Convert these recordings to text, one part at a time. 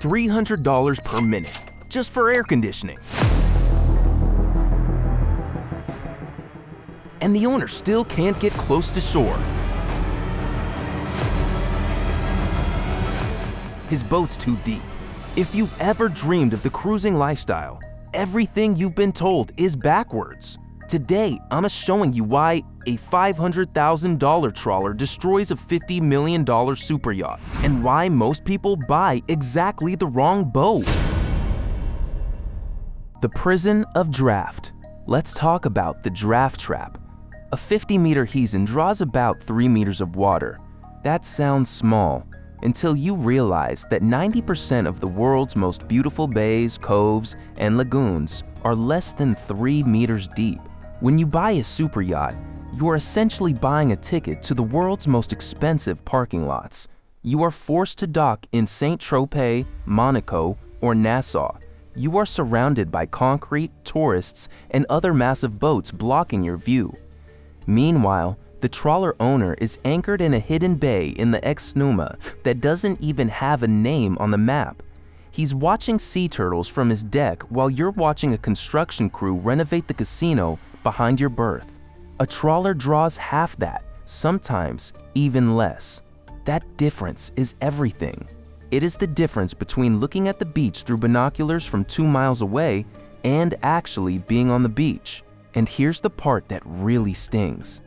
$300 per minute, just for air conditioning. And the owner still can't get close to shore. His boat's too deep. If you've ever dreamed of the cruising lifestyle, everything you've been told is backwards. Today, I'm showing you why a $500,000 trawler destroys a $50 million superyacht, and why most people buy exactly the wrong boat. The prison of draft. Let's talk about the draft trap. A 50-meter Heezen draws about 3 meters of water. That sounds small, until you realize that 90% of the world's most beautiful bays, coves, and lagoons are less than 3 meters deep. When you buy a superyacht, you are essentially buying a ticket to the world's most expensive parking lots. You are forced to dock in Saint-Tropez, Monaco, or Nassau. You are surrounded by concrete, tourists, and other massive boats blocking your view. Meanwhile, the trawler owner is anchored in a hidden bay in the Exnuma that doesn't even have a name on the map. He's watching sea turtles from his deck while you're watching a construction crew renovate the casino behind your berth. A trawler draws half that, sometimes even less. That difference is everything. It is the difference between looking at the beach through binoculars from 2 miles away and actually being on the beach. And here's the part that really stings.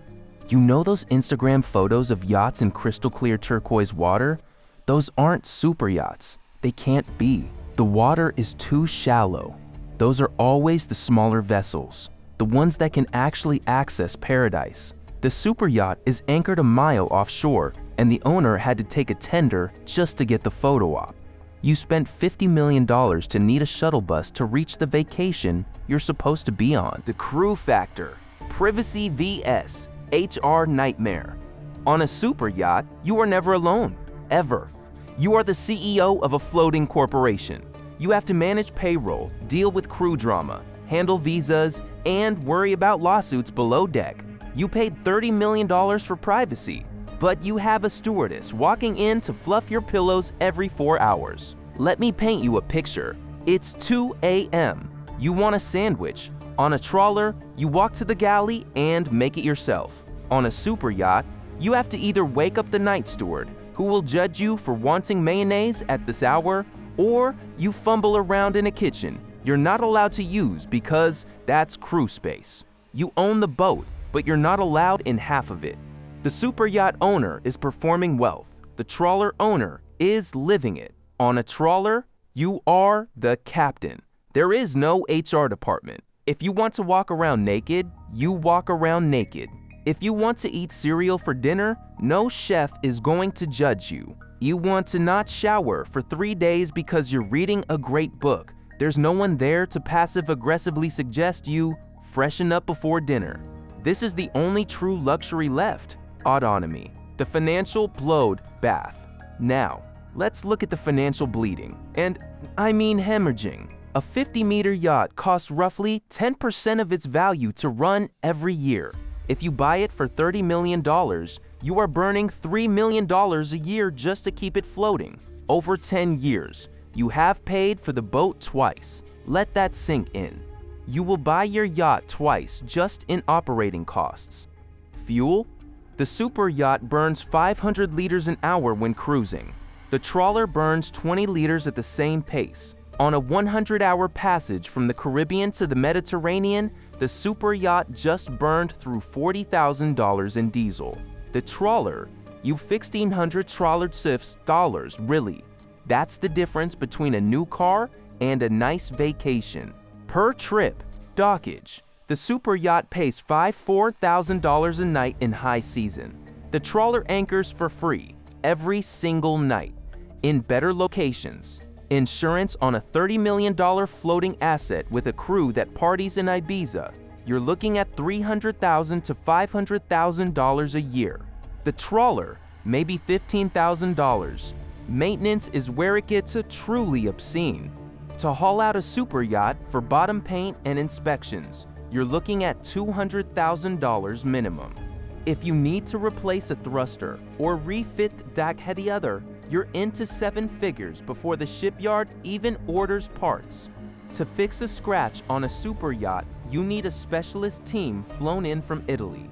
You know those Instagram photos of yachts in crystal clear turquoise water? Those aren't super yachts. They can't be. The water is too shallow. Those are always the smaller vessels, the ones that can actually access paradise. The superyacht is anchored a mile offshore, and the owner had to take a tender just to get the photo op. You spent $50 million to need a shuttle bus to reach the vacation you're supposed to be on. The crew factor. Privacy vs. HR nightmare. On a super yacht, you are never alone, ever. You are the CEO of a floating corporation. You have to manage payroll, deal with crew drama, handle visas, and worry about lawsuits below deck. You paid $30 million for privacy, but you have a stewardess walking in to fluff your pillows every 4 hours. Let me paint you a picture. It's 2 a.m. You want a sandwich. On a trawler, you walk to the galley and make it yourself. On a super yacht, you have to either wake up the night steward, who will judge you for wanting mayonnaise at this hour, or you fumble around in a kitchen you're not allowed to use because that's crew space. You own the boat, but you're not allowed in half of it. The superyacht owner is performing wealth. The trawler owner is living it. On a trawler, you are the captain. There is no HR department. If you want to walk around naked, you walk around naked. If you want to eat cereal for dinner, no chef is going to judge you. You want to not shower for 3 days because you're reading a great book. There's no one there to passive-aggressively suggest you freshen up before dinner. This is the only true luxury left, autonomy, the financial blowed bath. Now, let's look at the financial bleeding, and I mean hemorrhaging. A 50-meter yacht costs roughly 10% of its value to run every year. If you buy it for $30 million, you are burning $3 million a year just to keep it floating. Over 10 years, you have paid for the boat twice. Let that sink in. You will buy your yacht twice just in operating costs. Fuel? The super yacht burns 500 liters an hour when cruising. The trawler burns 20 liters at the same pace. On a 100-hour passage from the Caribbean to the Mediterranean, the super yacht just burned through $40,000 in diesel. The trawler, you $1,600 trawler sifts dollars, really. That's the difference between a new car and a nice vacation. Per trip, dockage. The super yacht pays $4,000 a night in high season. The trawler anchors for free every single night in better locations. Insurance on a $30 million floating asset with a crew that parties in Ibiza. You're looking at $300,000 to $500,000 a year. The trawler, maybe $15,000. Maintenance is where it gets truly obscene. To haul out a super yacht for bottom paint and inspections, you're looking at $200,000 minimum. If you need to replace a thruster or refit the deck head the other, you're into 7 figures before the shipyard even orders parts. To fix a scratch on a super yacht, you need a specialist team flown in from Italy.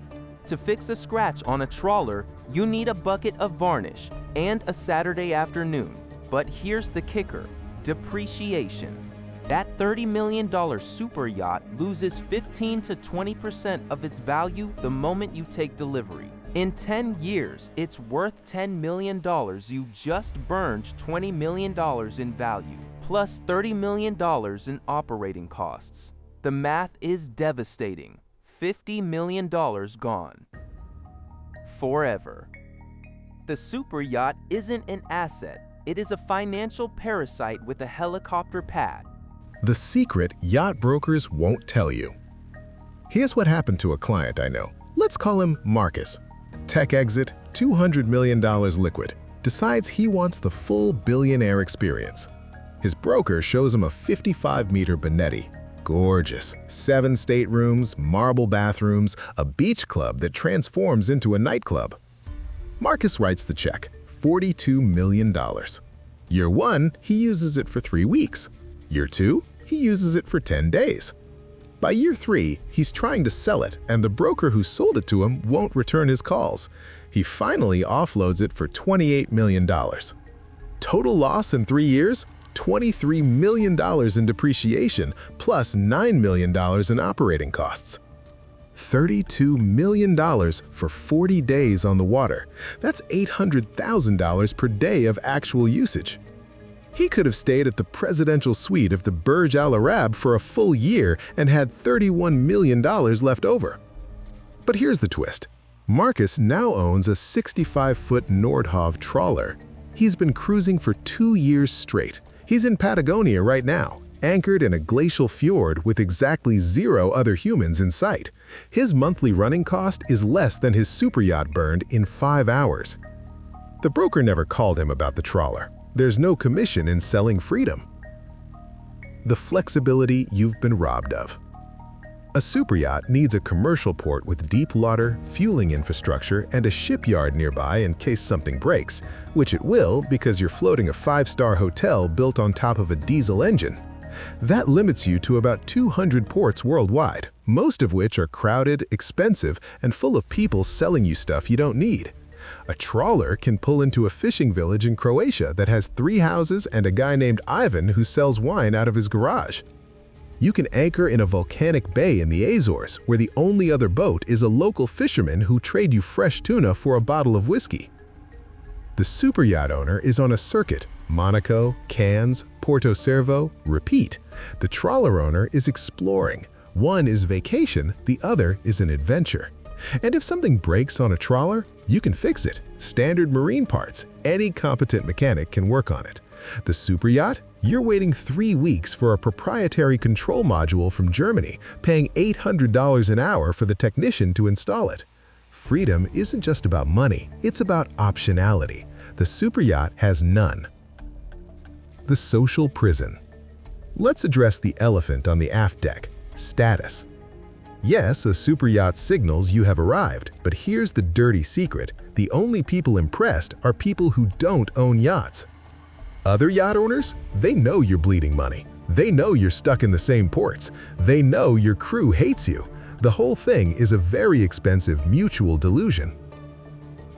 To fix a scratch on a trawler, you need a bucket of varnish and a Saturday afternoon. But here's the kicker: depreciation. That $30 million super yacht loses 15 to 20% of its value the moment you take delivery. In 10 years, it's worth $10 million. You just burned $20 million in value, plus $30 million in operating costs. The math is devastating. $50 million gone. Forever. The super yacht isn't an asset. It is a financial parasite with a helicopter pad. The secret yacht brokers won't tell you. Here's what happened to a client I know. Let's call him Marcus. Tech exit, $200 million liquid. Decides he wants the full billionaire experience. His broker shows him a 55-meter Benetti. Gorgeous. 7 staterooms, marble bathrooms, a beach club that transforms into a nightclub. Marcus writes the check, $42 million. Year 1, he uses it for 3 weeks. Year 2, he uses it for 10 days. By year 3, he's trying to sell it, and the broker who sold it to him won't return his calls. He finally offloads it for $28 million. Total loss in 3 years? $23 million in depreciation, plus $9 million in operating costs. $32 million for 40 days on the water. That's $800,000 per day of actual usage. He could have stayed at the presidential suite of the Burj Al Arab for a full year and had $31 million left over. But here's the twist. Marcus now owns a 65-foot Nordhav trawler. He's been cruising for 2 years straight. He's in Patagonia right now, anchored in a glacial fjord with exactly 0 other humans in sight. His monthly running cost is less than his super yacht burned in 5 hours. The broker never called him about the trawler. There's no commission in selling freedom. The flexibility you've been robbed of. A superyacht needs a commercial port with deep water, fueling infrastructure, and a shipyard nearby in case something breaks, which it will because you're floating a 5-star hotel built on top of a diesel engine. That limits you to about 200 ports worldwide, most of which are crowded, expensive, and full of people selling you stuff you don't need. A trawler can pull into a fishing village in Croatia that has 3 houses and a guy named Ivan who sells wine out of his garage. You can anchor in a volcanic bay in the Azores, where the only other boat is a local fisherman who trade you fresh tuna for a bottle of whiskey. The superyacht owner is on a circuit: Monaco, Cannes, Porto Cervo, repeat. The trawler owner is exploring. One is vacation, the other is an adventure. And if something breaks on a trawler, you can fix it. Standard marine parts, any competent mechanic can work on it. The superyacht? You're waiting 3 weeks for a proprietary control module from Germany, paying $800 an hour for the technician to install it. Freedom isn't just about money, it's about optionality. The superyacht has none. The social prison. Let's address the elephant on the aft deck: status. Yes, a superyacht signals you have arrived, but here's the dirty secret: the only people impressed are people who don't own yachts. Other yacht owners? They know you're bleeding money. They know you're stuck in the same ports. They know your crew hates you. The whole thing is a very expensive mutual delusion.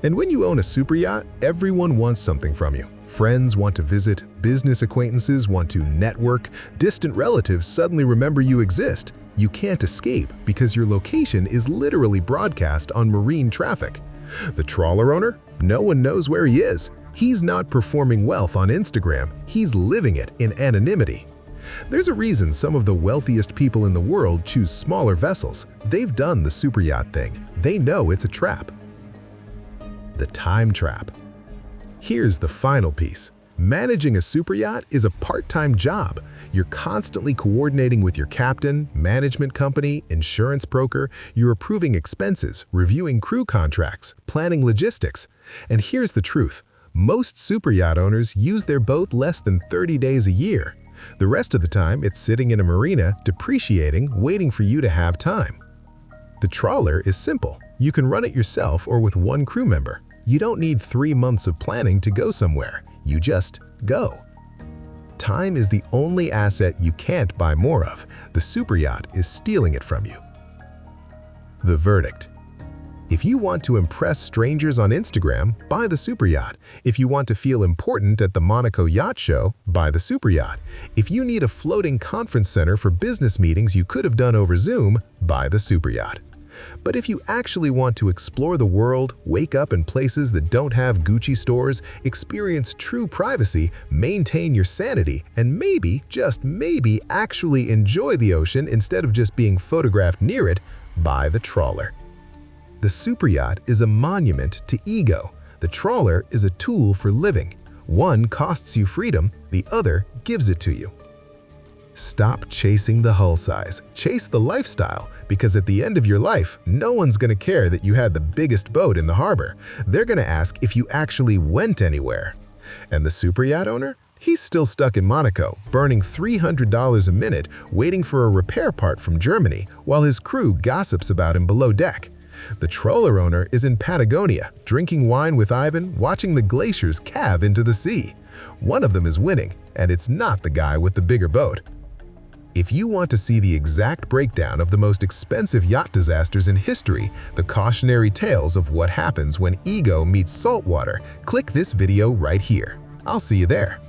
And when you own a superyacht, everyone wants something from you. Friends want to visit, business acquaintances want to network, distant relatives suddenly remember you exist. You can't escape because your location is literally broadcast on marine traffic. The trawler owner? No one knows where he is. He's not performing wealth on Instagram, he's living it in anonymity. There's a reason some of the wealthiest people in the world choose smaller vessels. They've done the superyacht thing. They know it's a trap. The time trap. Here's the final piece. Managing a superyacht is a part-time job. You're constantly coordinating with your captain, management company, insurance broker. You're approving expenses, reviewing crew contracts, planning logistics. And here's the truth. Most superyacht owners use their boat less than 30 days a year. The rest of the time, it's sitting in a marina, depreciating, waiting for you to have time. The trawler is simple. You can run it yourself or with one crew member. You don't need 3 months of planning to go somewhere. You just go. Time is the only asset you can't buy more of. The superyacht is stealing it from you. The verdict. If you want to impress strangers on Instagram, buy the superyacht. If you want to feel important at the Monaco Yacht Show, buy the superyacht. If you need a floating conference center for business meetings you could have done over Zoom, buy the superyacht. But if you actually want to explore the world, wake up in places that don't have Gucci stores, experience true privacy, maintain your sanity, and maybe, just maybe, actually enjoy the ocean instead of just being photographed near it, buy the Trawler. The superyacht is a monument to ego. The Trawler is a tool for living. One costs you freedom, the other gives it to you. Stop chasing the hull size. Chase the lifestyle, because at the end of your life, no one's going to care that you had the biggest boat in the harbor. They're going to ask if you actually went anywhere. And the superyacht owner? He's still stuck in Monaco, burning $300 a minute, waiting for a repair part from Germany, while his crew gossips about him below deck. The Trawler owner is in Patagonia, drinking wine with Ivan, watching the glaciers calve into the sea. One of them is winning, and it's not the guy with the bigger boat. If you want to see the exact breakdown of the most expensive yacht disasters in history, the cautionary tales of what happens when ego meets salt water, click this video right here. I'll see you there.